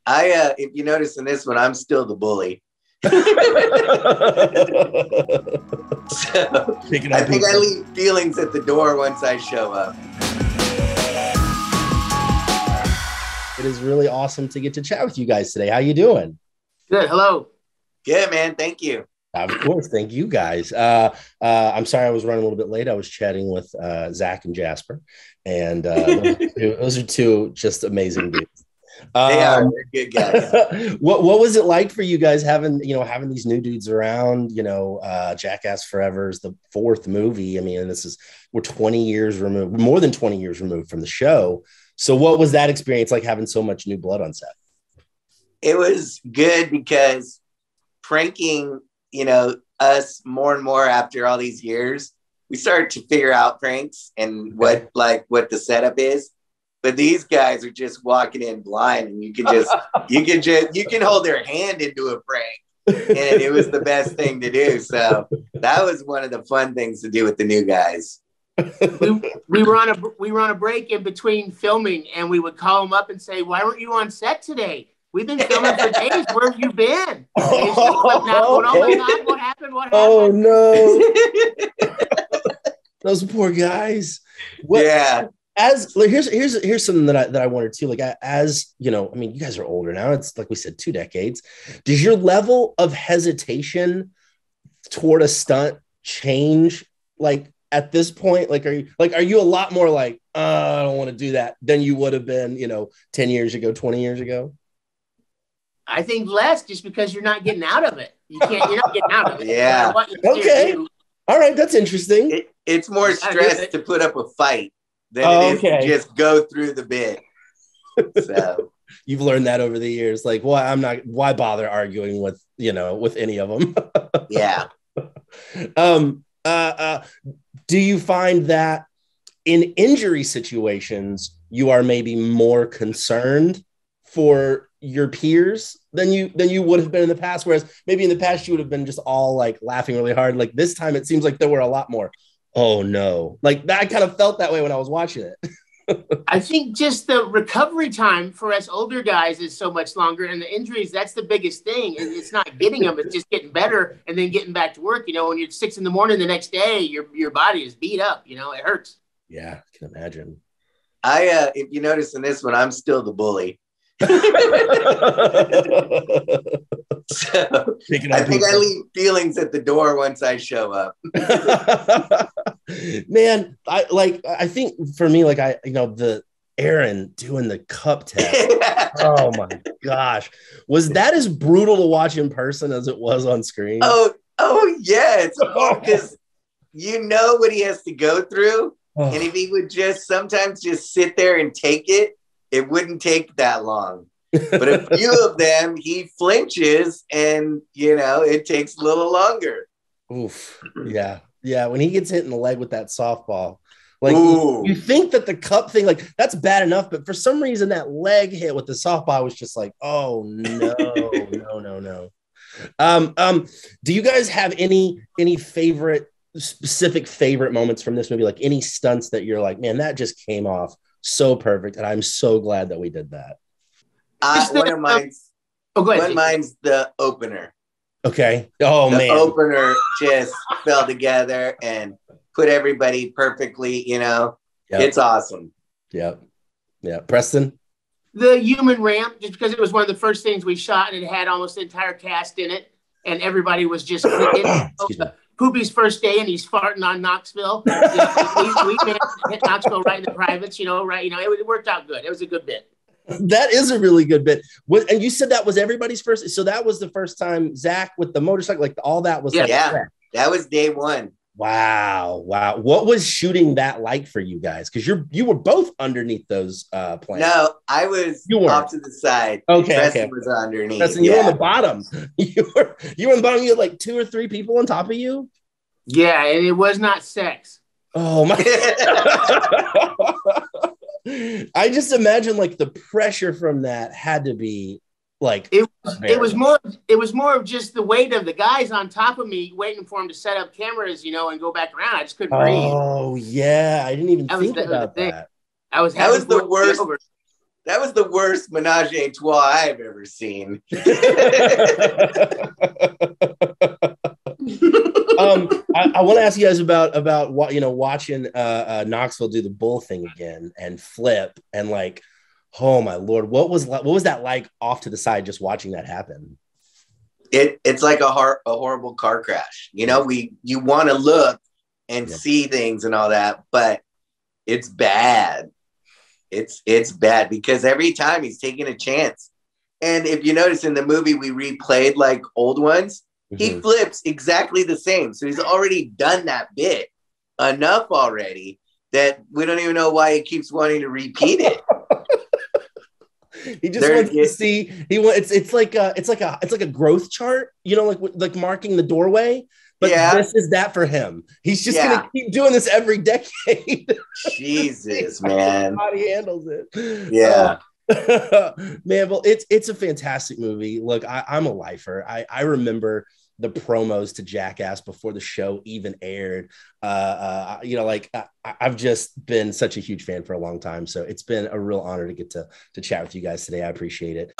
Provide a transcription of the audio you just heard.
If you notice in this one, I'm still the bully. So I think I leave feelings at the door once I show up. It is really awesome to get to chat with you guys today. How you doing? Good. Hello. Good, man. Thank you. Of course. Thank you, guys. I'm sorry I was running a little bit late. I was chatting with Zach and Jasper, and those are two just amazing dudes. They are good guys. What was it like for you guys having these new dudes around? Jackass Forever is the fourth movie. I mean, we're 20 years removed, more than 20 years removed from the show. So what was that experience like, having so much new blood on set? It was good because pranking, us more and more after all these years, we started to figure out pranks and what the setup is. But these guys are just walking in blind, and you can hold their hand into a prank, and it was the best thing to do. So that was one of the fun things to do with the new guys. We were on a break in between filming, and we would call them up and say, "Why weren't you on set today? We've been filming for days. Where have you been?" What happened? Oh no, those poor guys. Yeah. Here's something that I wanted to, like, you guys are older now. It's like we said, 2 decades. Does your level of hesitation toward a stunt change, like, at this point? Like, are you a lot more like, I don't want to do that than you would have been, 10 years ago, 20 years ago? I think less, just because you're not getting out of it. You're not getting out of it. Yeah. Okay. All right. That's interesting. It's more stress to put up a fight than it is to just go through the bit. So you've learned that over the years. Like, why bother arguing with any of them? Yeah. Do you find that in injury situations, you are maybe more concerned for your peers than you would have been in the past? Whereas maybe in the past you would have been just all like laughing really hard. Like this time it seems like there were a lot more, oh no. Like that, I kind of felt that way when I was watching it. I think just the recovery time for us older guys is so much longer, and the injuries, that's the biggest thing. It's not getting them, it's just getting better and then getting back to work. When you're 6 a.m. the next day, your body is beat up, it hurts. Yeah, I can imagine. If you notice in this one, I'm still the bully. So I think I leave feelings at the door once I show up. Man, I think for me, like, the Aaron doing the cup test. Oh my gosh. Was that as brutal to watch in person as it was on screen? Oh yeah. It's because what he has to go through. And if he would sometimes just sit there and take it, it wouldn't take that long. But a few of them, he flinches and, it takes a little longer. Oof. Yeah. Yeah. When he gets hit in the leg with that softball, like you think that the cup thing, like that's bad enough. But for some reason, that leg hit with the softball was just like, oh no, no. Do you guys have any specific favorite moments from this movie? Like any stunts that you're like, man, that just came off so perfect, and I'm so glad that we did that. One of mine's the opener. Okay. Oh, man. The opener just fell together and put everybody perfectly, Yep. It's awesome. Yep. Yeah. Preston? The human ramp, just because it was one of the first things we shot, and it had almost the entire cast in it, and everybody was just Poopy's first day, and he's farting on Knoxville. We managed to hit Knoxville right in the privates, it worked out good. It was a good bit. That is a really good bit. And you said that was everybody's first. So that was the first time Zach with the motorcycle, like all that was. Yeah. That was day one. Wow. What was shooting that like for you guys? Because you were both underneath those planes. No, I was off to the side. Okay. Preston was underneath. Preston, you were on the bottom. You were on the bottom. You had like 2 or 3 people on top of you. Yeah, and it was not sex. Oh my. I just imagine like the pressure from that had to be like it was more of just the weight of the guys on top of me waiting for them to set up cameras, and go back around. I just couldn't breathe. Oh yeah, I didn't even think about that. That was the worst. That was the worst menage a trois I've ever seen. I want to ask you guys about what watching Knoxville do the bull thing again and flip and like, oh my Lord, what was that like off to the side just watching that happen? It's like a horrible car crash. You want to look and see things and all that, but it's bad. It's bad because every time he's taking a chance. And if you notice in the movie, we replayed like old ones. He flips exactly the same. So he's already done that bit enough already that we don't even know why he keeps wanting to repeat it. He just wants to see. It's like a growth chart, like marking the doorway. But this is that for him. He's just gonna keep doing this every decade. Jesus, man. How he handles it. Yeah. Man, well, it's a fantastic movie. Look, I'm a lifer. I remember the promos to Jackass before the show even aired. I've just been such a huge fan for a long time. So it's been a real honor to get to chat with you guys today. I appreciate it.